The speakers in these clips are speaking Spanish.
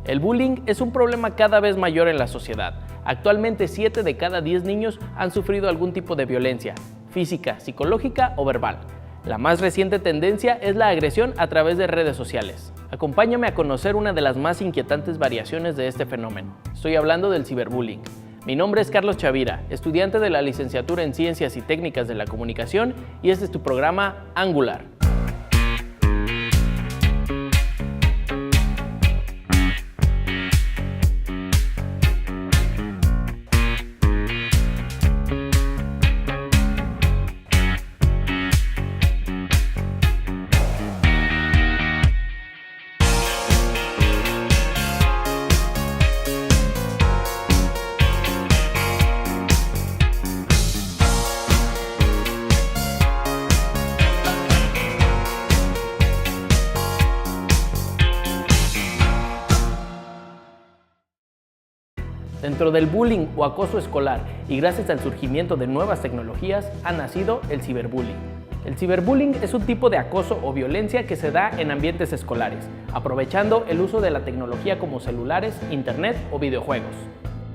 El bullying es un problema cada vez mayor en la sociedad. Actualmente 7 de cada 10 niños han sufrido algún tipo de violencia, física, psicológica o verbal. La más reciente tendencia es la agresión a través de redes sociales. Acompáñame a conocer una de las más inquietantes variaciones de este fenómeno. Estoy hablando del ciberbullying. Mi nombre es Carlos Chavira, estudiante de la licenciatura en Ciencias y Técnicas de la Comunicación, y este es tu programa Angular. Dentro del bullying o acoso escolar y gracias al surgimiento de nuevas tecnologías ha nacido el ciberbullying. El ciberbullying es un tipo de acoso o violencia que se da en ambientes escolares, aprovechando el uso de la tecnología como celulares, internet o videojuegos.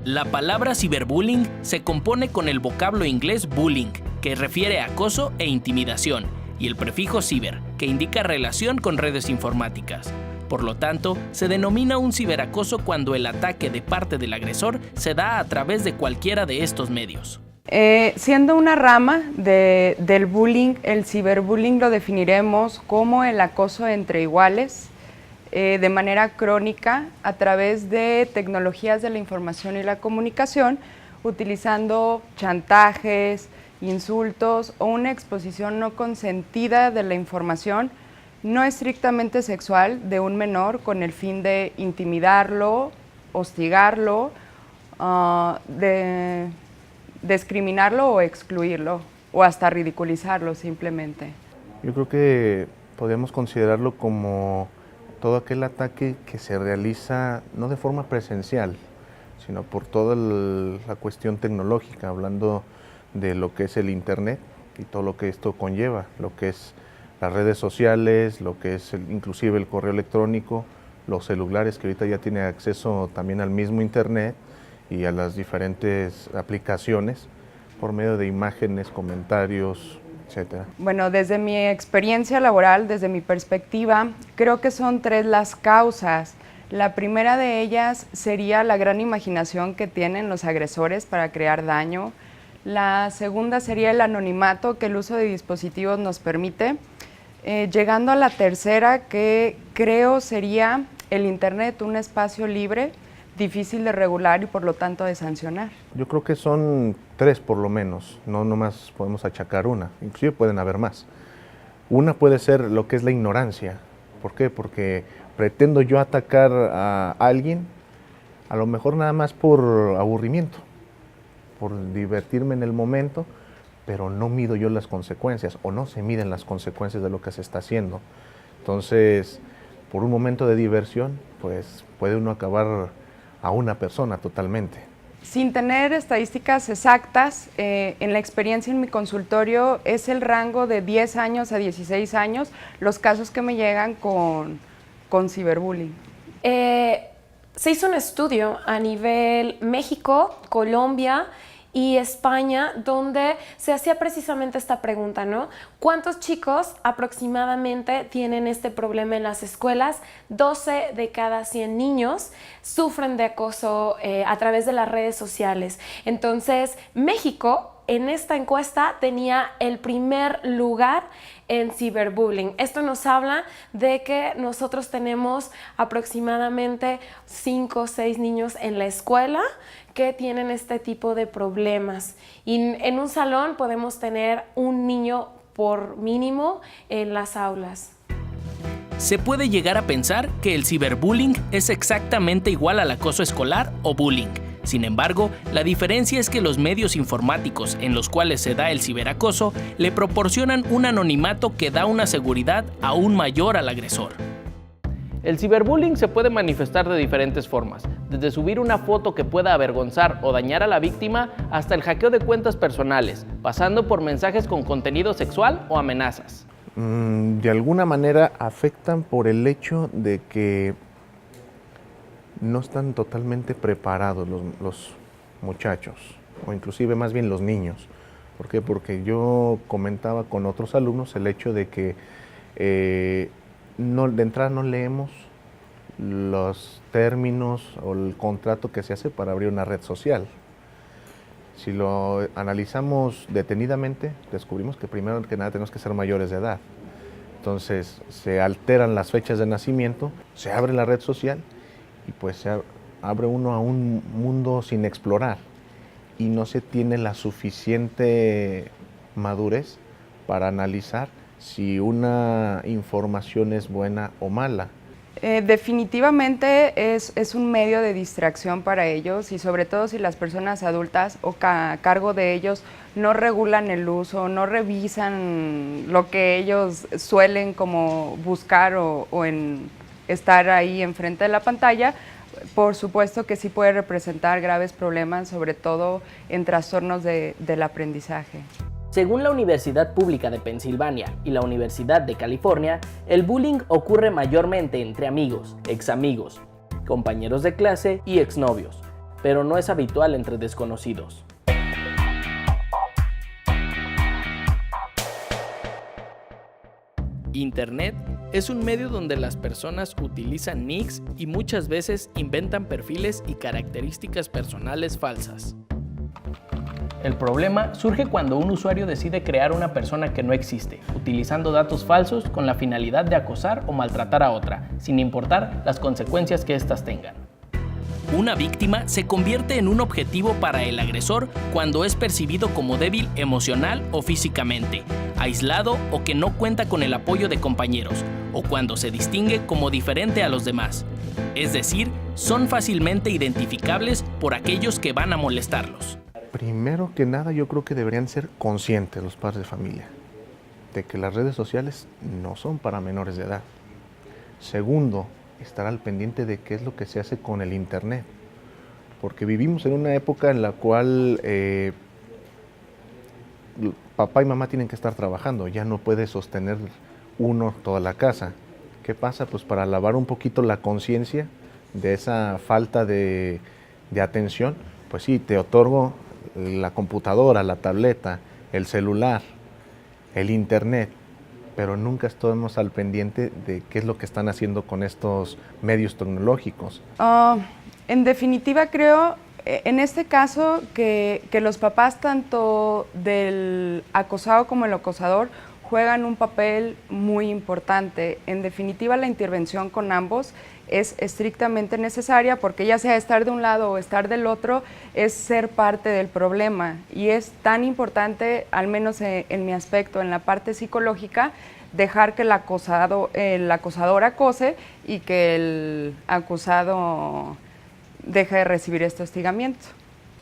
La palabra ciberbullying se compone con el vocablo inglés bullying, que refiere a acoso e intimidación, y el prefijo ciber, que indica relación con redes informáticas. Por lo tanto, se denomina un ciberacoso cuando el ataque de parte del agresor se da a través de cualquiera de estos medios. Siendo una rama del bullying, el ciberbullying lo definiremos como el acoso entre iguales, de manera crónica, a través de tecnologías de la información y la comunicación, utilizando chantajes, insultos o una exposición no consentida de la información no estrictamente sexual de un menor con el fin de intimidarlo, hostigarlo, de discriminarlo o excluirlo, o hasta ridiculizarlo simplemente. Yo creo que podemos considerarlo como todo aquel ataque que se realiza no de forma presencial, sino por toda la cuestión tecnológica, hablando de lo que es el internet y todo lo que esto conlleva, lo que es las redes sociales, lo que es inclusive el correo electrónico, los celulares que ahorita ya tienen acceso también al mismo internet y a las diferentes aplicaciones por medio de imágenes, comentarios, etc. Bueno, desde mi experiencia laboral, desde mi perspectiva, creo que son 3 las causas. La primera de ellas sería la gran imaginación que tienen los agresores para crear daño. La segunda sería el anonimato que el uso de dispositivos nos permite. Llegando a la tercera, que creo sería el internet, un espacio libre, difícil de regular y por lo tanto de sancionar. Yo creo que son 3 por lo menos, no nomás podemos achacar una, inclusive pueden haber más. Una puede ser lo que es la ignorancia. ¿Por qué? Porque pretendo yo atacar a alguien, a lo mejor nada más por aburrimiento, por divertirme en el momento, pero no mido yo las consecuencias o no se miden las consecuencias de lo que se está haciendo. Entonces, por un momento de diversión, pues puede uno acabar a una persona totalmente. Sin tener estadísticas exactas, en la experiencia en mi consultorio es el rango de 10 años a 16 años los casos que me llegan con ciberbullying. Se hizo un estudio a nivel México, Colombia y España, donde se hacía precisamente esta pregunta, ¿no? ¿Cuántos chicos aproximadamente tienen este problema en las escuelas? 12 de cada 100 niños sufren de acoso a través de las redes sociales. Entonces, México en esta encuesta tenía el primer lugar en ciberbullying. Esto nos habla de que nosotros tenemos aproximadamente 5 o 6 niños en la escuela que tienen este tipo de problemas. Y en un salón podemos tener un niño por mínimo en las aulas. Se puede llegar a pensar que el ciberbullying es exactamente igual al acoso escolar o bullying. Sin embargo, la diferencia es que los medios informáticos en los cuales se da el ciberacoso le proporcionan un anonimato que da una seguridad aún mayor al agresor. El ciberbullying se puede manifestar de diferentes formas, desde subir una foto que pueda avergonzar o dañar a la víctima hasta el hackeo de cuentas personales, pasando por mensajes con contenido sexual o amenazas. De alguna manera afectan por el hecho de que no están totalmente preparados los muchachos, o inclusive más bien los niños. ¿Por qué? Porque yo comentaba con otros alumnos el hecho de que de entrada no leemos los términos o el contrato que se hace para abrir una red social. Si lo analizamos detenidamente, descubrimos que primero que nada tenemos que ser mayores de edad. Entonces se alteran las fechas de nacimiento, se abre la red social y pues se abre uno a un mundo sin explorar y no se tiene la suficiente madurez para analizar si una información es buena o mala. Definitivamente es un medio de distracción para ellos y sobre todo si las personas adultas o a cargo de ellos no regulan el uso, no revisan lo que ellos suelen como buscar o en estar ahí enfrente de la pantalla, por supuesto que sí puede representar graves problemas, sobre todo en trastornos del aprendizaje. Según la Universidad Pública de Pensilvania y la Universidad de California, el bullying ocurre mayormente entre amigos, examigos, compañeros de clase y exnovios, pero no es habitual entre desconocidos. Internet es un medio donde las personas utilizan nicks y muchas veces inventan perfiles y características personales falsas. El problema surge cuando un usuario decide crear una persona que no existe, utilizando datos falsos con la finalidad de acosar o maltratar a otra, sin importar las consecuencias que éstas tengan. Una víctima se convierte en un objetivo para el agresor cuando es percibido como débil emocional o físicamente, aislado o que no cuenta con el apoyo de compañeros, o cuando se distingue como diferente a los demás. Es decir, son fácilmente identificables por aquellos que van a molestarlos. Primero que nada, yo creo que deberían ser conscientes los padres de familia de que las redes sociales no son para menores de edad. Segundo, estar al pendiente de qué es lo que se hace con el internet, porque vivimos en una época en la cual papá y mamá tienen que estar trabajando, ya no puede sostener uno toda la casa. ¿Qué pasa? Pues para lavar un poquito la conciencia de esa falta de atención, pues sí, te otorgo la computadora, la tableta, el celular, el internet, pero nunca estamos al pendiente de qué es lo que están haciendo con estos medios tecnológicos. En definitiva, creo, en este caso, que los papás, tanto del acosado como el acosador, juegan un papel muy importante. En definitiva, la intervención con ambos es estrictamente necesaria porque ya sea estar de un lado o estar del otro, es ser parte del problema. Y es tan importante, al menos en mi aspecto, en la parte psicológica, dejar que el acosador acose y que el acusado deje de recibir este hostigamiento.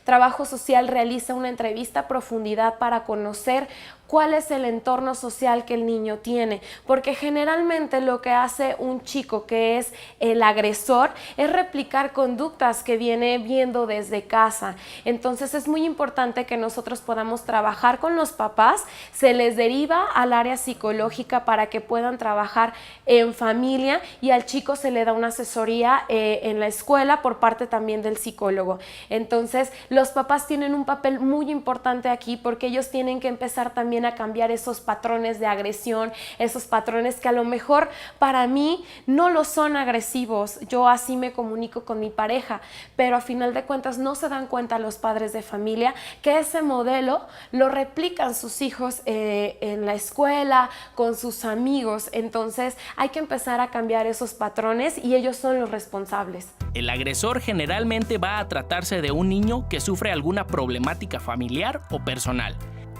Trabajo Social realiza una entrevista a profundidad para conocer cuál es el entorno social que el niño tiene, porque generalmente lo que hace un chico que es el agresor es replicar conductas que viene viendo desde casa. Entonces es muy importante que nosotros podamos trabajar con los papás, se les deriva al área psicológica para que puedan trabajar en familia y al chico se le da una asesoría en la escuela por parte también del psicólogo. Entonces los papás tienen un papel muy importante aquí porque ellos tienen que empezar también a cambiar esos patrones de agresión, esos patrones que a lo mejor para mí no lo son agresivos, yo así me comunico con mi pareja, pero a final de cuentas no se dan cuenta los padres de familia que ese modelo lo replican sus hijos en la escuela, con sus amigos. Entonces hay que empezar a cambiar esos patrones y ellos son los responsables. El agresor generalmente va a tratarse de un niño que sufre alguna problemática familiar o personal,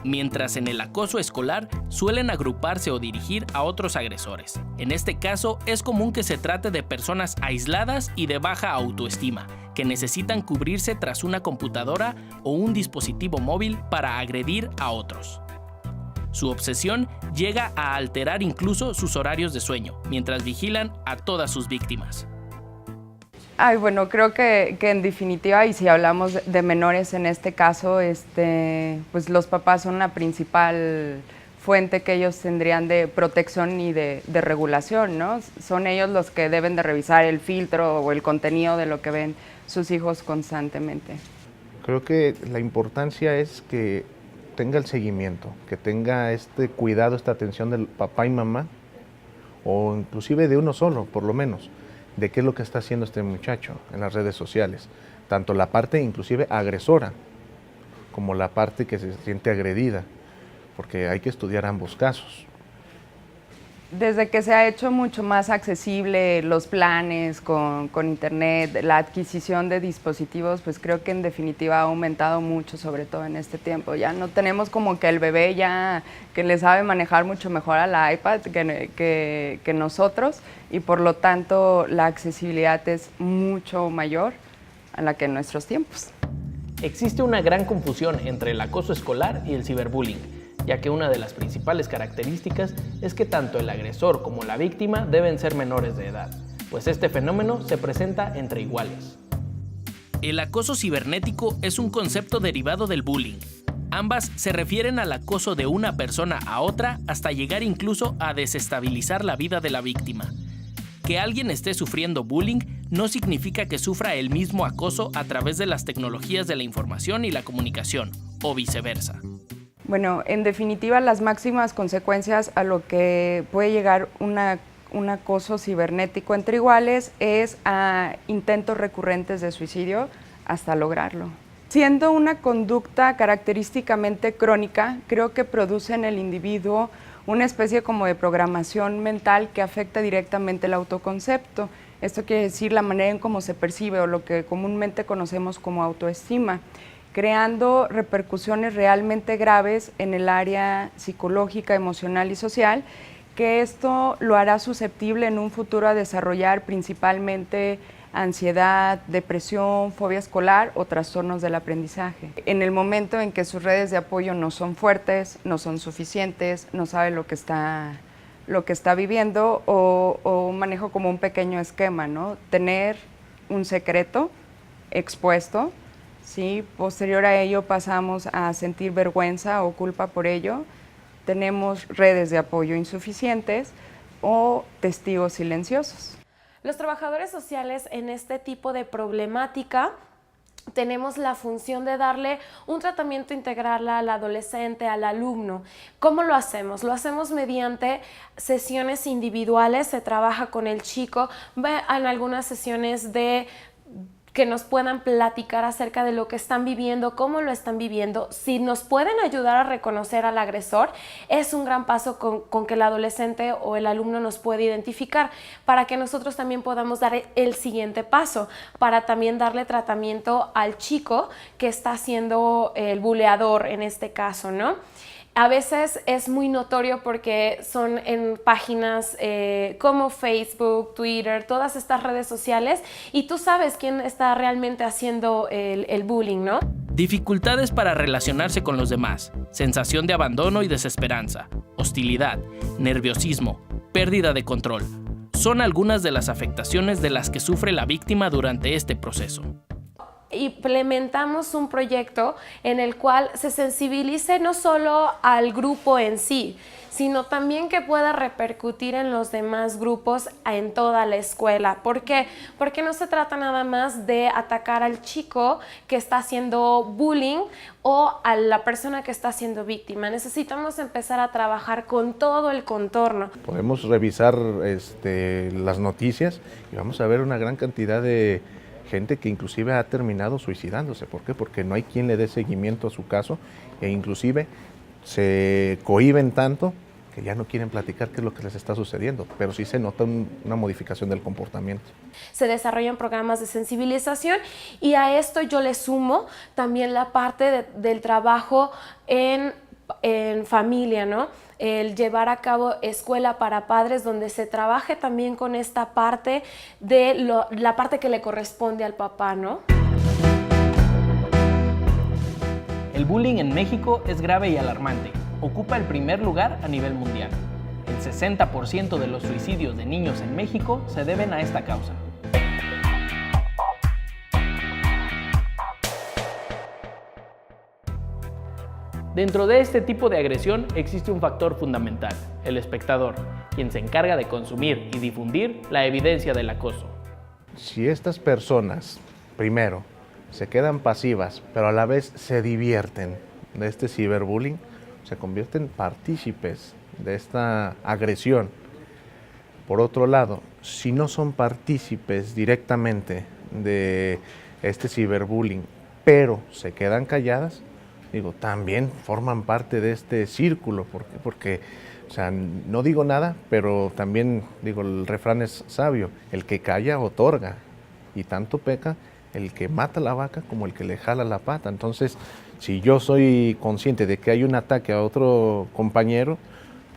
mientras en el acoso escolar suelen agruparse o dirigir a otros agresores. En este caso, es común que se trate de personas aisladas y de baja autoestima, que necesitan cubrirse tras una computadora o un dispositivo móvil para agredir a otros. Su obsesión llega a alterar incluso sus horarios de sueño, mientras vigilan a todas sus víctimas. Ay, bueno, creo que en definitiva, y si hablamos de menores en este caso, pues los papás son la principal fuente que ellos tendrían de protección y de regulación, ¿no? Son ellos los que deben de revisar el filtro o el contenido de lo que ven sus hijos constantemente. Creo que la importancia es que tenga el seguimiento, que tenga este cuidado, esta atención del papá y mamá, o inclusive de uno solo, por lo menos, de qué es lo que está haciendo este muchacho en las redes sociales. Tanto la parte inclusive agresora, como la parte que se siente agredida, porque hay que estudiar ambos casos. Desde que se ha hecho mucho más accesible los planes con internet, la adquisición de dispositivos, pues creo que en definitiva ha aumentado mucho, sobre todo en este tiempo. Ya no tenemos como que el bebé ya que le sabe manejar mucho mejor a la iPad que nosotros, y por lo tanto la accesibilidad es mucho mayor a la que en nuestros tiempos. Existe una gran confusión entre el acoso escolar y el ciberbullying, ya que una de las principales características es que tanto el agresor como la víctima deben ser menores de edad, pues este fenómeno se presenta entre iguales. El acoso cibernético es un concepto derivado del bullying. Ambas se refieren al acoso de una persona a otra hasta llegar incluso a desestabilizar la vida de la víctima. Que alguien esté sufriendo bullying no significa que sufra el mismo acoso a través de las tecnologías de la información y la comunicación, o viceversa. Bueno, en definitiva, las máximas consecuencias a lo que puede llegar un acoso cibernético entre iguales es a intentos recurrentes de suicidio hasta lograrlo. Siendo una conducta característicamente crónica, creo que produce en el individuo una especie como de programación mental que afecta directamente el autoconcepto. Esto quiere decir la manera en cómo se percibe o lo que comúnmente conocemos como autoestima, creando repercusiones realmente graves en el área psicológica, emocional y social, que esto lo hará susceptible en un futuro a desarrollar principalmente ansiedad, depresión, fobia escolar o trastornos del aprendizaje. En el momento en que sus redes de apoyo no son fuertes, no son suficientes, no sabe lo que está viviendo o manejo como un pequeño esquema, ¿no? Tener un secreto expuesto, ¿sí? Posterior a ello pasamos a sentir vergüenza o culpa por ello, tenemos redes de apoyo insuficientes o testigos silenciosos. Los trabajadores sociales en este tipo de problemática tenemos la función de darle un tratamiento integral al adolescente, al alumno. ¿Cómo lo hacemos? Lo hacemos mediante sesiones individuales, se trabaja con el chico, en algunas sesiones de que nos puedan platicar acerca de lo que están viviendo, cómo lo están viviendo. Si nos pueden ayudar a reconocer al agresor, es un gran paso con que el adolescente o el alumno nos puede identificar, para que nosotros también podamos dar el siguiente paso, para también darle tratamiento al chico que está siendo el buleador en este caso, ¿no? A veces es muy notorio porque son en páginas como Facebook, Twitter, todas estas redes sociales, y tú sabes quién está realmente haciendo el bullying, ¿no? Dificultades para relacionarse con los demás, sensación de abandono y desesperanza, hostilidad, nerviosismo, pérdida de control. Son algunas de las afectaciones de las que sufre la víctima durante este proceso. Implementamos un proyecto en el cual se sensibilice no solo al grupo en sí, sino también que pueda repercutir en los demás grupos en toda la escuela. ¿Por qué? Porque no se trata nada más de atacar al chico que está haciendo bullying o a la persona que está siendo víctima. Necesitamos empezar a trabajar con todo el contorno. Podemos revisar las noticias y vamos a ver una gran cantidad de gente que inclusive ha terminado suicidándose. ¿Por qué? Porque no hay quien le dé seguimiento a su caso e inclusive se cohíben tanto que ya no quieren platicar qué es lo que les está sucediendo, pero sí se nota una modificación del comportamiento. Se desarrollan programas de sensibilización y a esto yo le sumo también la parte del trabajo en familia, ¿no? El llevar a cabo escuela para padres donde se trabaje también con esta parte de la parte que le corresponde al papá, ¿no? El bullying en México es grave y alarmante. Ocupa el primer lugar a nivel mundial. El 60% de los suicidios de niños en México se deben a esta causa. Dentro de este tipo de agresión existe un factor fundamental, el espectador, quien se encarga de consumir y difundir la evidencia del acoso. Si estas personas, primero, se quedan pasivas, pero a la vez se divierten de este ciberbullying, se convierten en partícipes de esta agresión. Por otro lado, si no son partícipes directamente de este ciberbullying, pero se quedan calladas, también forman parte de este círculo, porque o sea, no digo nada, pero también el refrán es sabio, el que calla otorga, y tanto peca el que mata la vaca como el que le jala la pata. Entonces, si yo soy consciente de que hay un ataque a otro compañero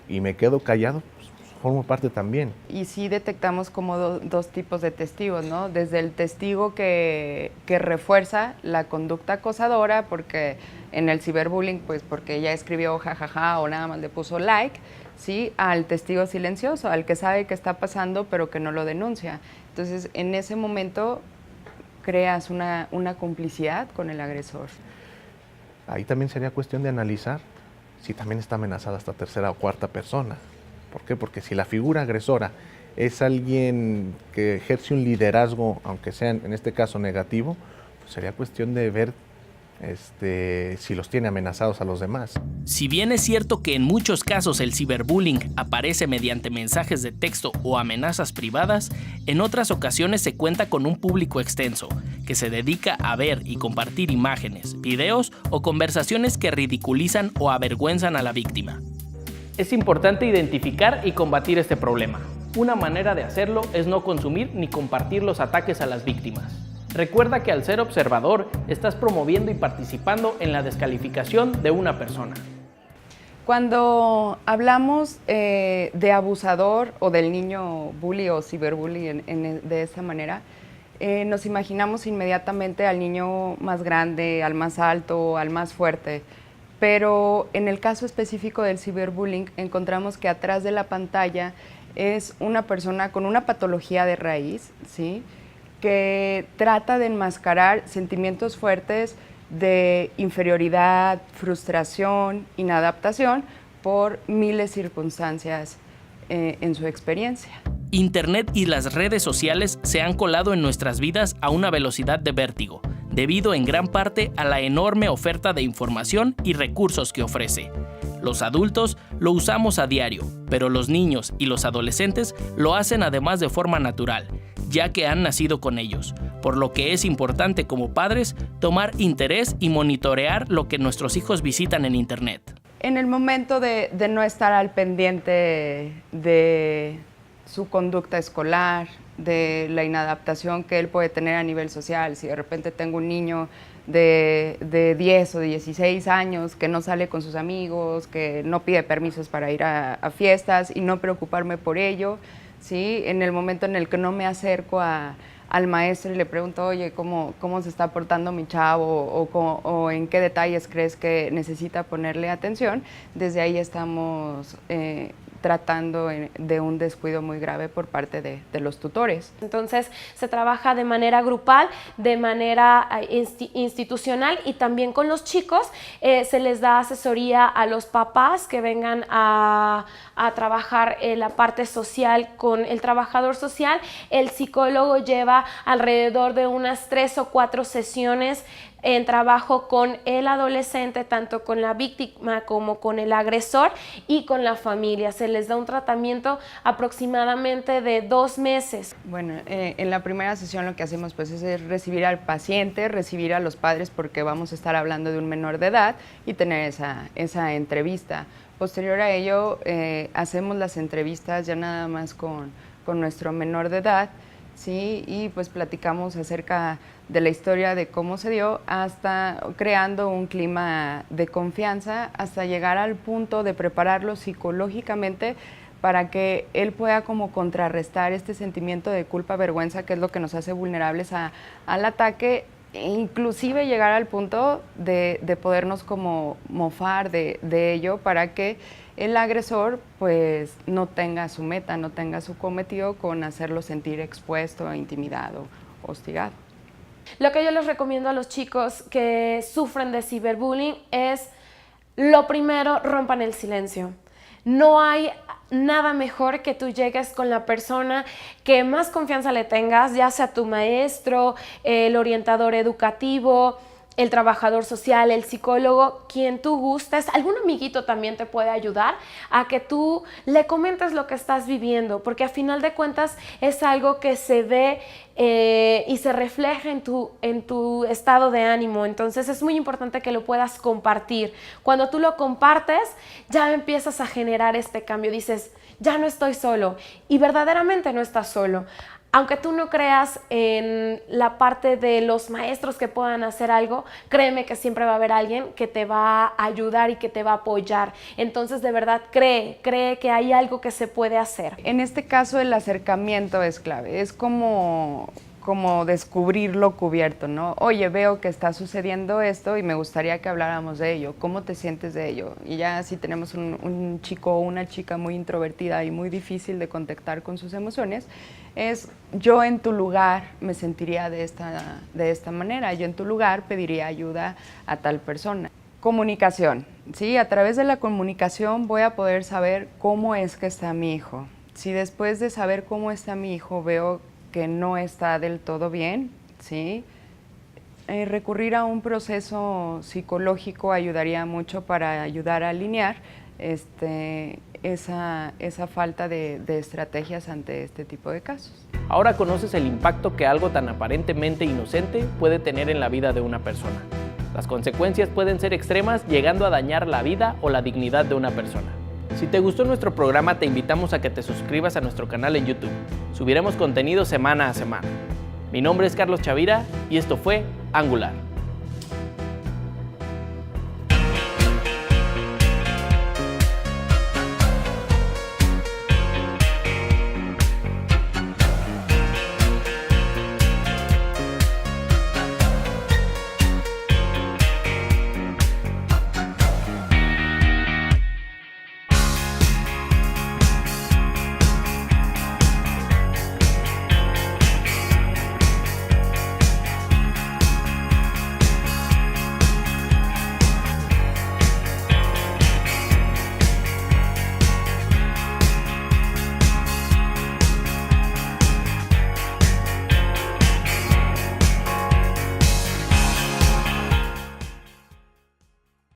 y me quedo callado, pues formo parte también. Y sí detectamos como dos tipos de testigos, ¿no? Desde el testigo que refuerza la conducta acosadora, porque en el ciberbullying, pues porque ella escribió jajaja o nada más le puso like, ¿sí? Al testigo silencioso, al que sabe que está pasando pero que no lo denuncia. Entonces, en ese momento creas una complicidad con el agresor. Ahí también sería cuestión de analizar si también está amenazada esta tercera o cuarta persona. ¿Por qué? Porque si la figura agresora es alguien que ejerce un liderazgo, aunque sea en este caso negativo, pues sería cuestión de ver si los tiene amenazados a los demás. Si bien es cierto que en muchos casos el ciberbullying aparece mediante mensajes de texto o amenazas privadas, en otras ocasiones se cuenta con un público extenso, que se dedica a ver y compartir imágenes, videos o conversaciones que ridiculizan o avergüenzan a la víctima. Es importante identificar y combatir este problema. Una manera de hacerlo es no consumir ni compartir los ataques a las víctimas. Recuerda que al ser observador, estás promoviendo y participando en la descalificación de una persona. Cuando hablamos de abusador o del niño bully o ciberbully de esta manera, nos imaginamos inmediatamente al niño más grande, al más alto, al más fuerte. Pero en el caso específico del ciberbullying, encontramos que atrás de la pantalla es una persona con una patología de raíz, ¿sí?, que trata de enmascarar sentimientos fuertes de inferioridad, frustración, inadaptación por miles de circunstancias en su experiencia. Internet y las redes sociales se han colado en nuestras vidas a una velocidad de vértigo, debido en gran parte a la enorme oferta de información y recursos que ofrece. Los adultos lo usamos a diario, pero los niños y los adolescentes lo hacen además de forma natural, ya que han nacido con ellos, por lo que es importante como padres tomar interés y monitorear lo que nuestros hijos visitan en Internet. En el momento de no estar al pendiente de su conducta escolar, de la inadaptación que él puede tener a nivel social, si de repente tengo un niño de 10 o 16 años que no sale con sus amigos, que no pide permisos para ir a fiestas y no preocuparme por ello, ¿sí? En el momento en el que no me acerco al maestro y le pregunto, oye, ¿cómo se está portando mi chavo? O en qué detalles crees que necesita ponerle atención, desde ahí estamos tratando de un descuido muy grave por parte de los tutores. Entonces se trabaja de manera grupal, de manera institucional y también con los chicos se les da asesoría a los papás que vengan a trabajar la parte social con el trabajador social. El psicólogo lleva alrededor de unas 3 o 4 sesiones en trabajo con el adolescente, tanto con la víctima como con el agresor y con la familia. Se les da un tratamiento aproximadamente de 2 meses. Bueno, en la primera sesión lo que hacemos pues es recibir al paciente, recibir a los padres porque vamos a estar hablando de un menor de edad y tener esa entrevista. Posterior a ello hacemos las entrevistas ya nada más con nuestro menor de edad, ¿sí? Y pues platicamos acerca de la historia de cómo se dio, hasta creando un clima de confianza, hasta llegar al punto de prepararlo psicológicamente para que él pueda como contrarrestar este sentimiento de culpa, vergüenza, que es lo que nos hace vulnerables al ataque, e inclusive llegar al punto de podernos como mofar de ello para que el agresor pues no tenga su meta, no tenga su cometido con hacerlo sentir expuesto, intimidado, hostigado. Lo que yo les recomiendo a los chicos que sufren de ciberbullying es lo primero, rompan el silencio. No hay nada mejor que tú llegues con la persona que más confianza le tengas, ya sea tu maestro, el orientador educativo, el trabajador social, el psicólogo, quien tú gustes. Algún amiguito también te puede ayudar a que tú le comentes lo que estás viviendo, porque a final de cuentas es algo que se ve y se refleja en tu estado de ánimo. Entonces es muy importante que lo puedas compartir. Cuando tú lo compartes, ya empiezas a generar este cambio. Dices, ya no estoy solo, y verdaderamente no estás solo. Aunque tú no creas en la parte de los maestros que puedan hacer algo, créeme que siempre va a haber alguien que te va a ayudar y que te va a apoyar. Entonces, de verdad, cree que hay algo que se puede hacer. En este caso, el acercamiento es clave. Es como descubrir lo cubierto, ¿no? Oye, veo que está sucediendo esto y me gustaría que habláramos de ello. ¿Cómo te sientes de ello? Y ya si tenemos un chico o una chica muy introvertida y muy difícil de contactar con sus emociones, es yo en tu lugar me sentiría de esta manera, yo en tu lugar pediría ayuda a tal persona. Comunicación, ¿sí? A través de la comunicación voy a poder saber cómo es que está mi hijo. Si después de saber cómo está mi hijo veo que no está del todo bien, ¿sí? Recurrir a un proceso psicológico ayudaría mucho para ayudar a alinear esa falta de estrategias ante este tipo de casos. Ahora conoces el impacto que algo tan aparentemente inocente puede tener en la vida de una persona. Las consecuencias pueden ser extremas, llegando a dañar la vida o la dignidad de una persona. Si te gustó nuestro programa, te invitamos a que te suscribas a nuestro canal en YouTube. Subiremos contenido semana a semana. Mi nombre es Carlos Chavira y esto fue Angular.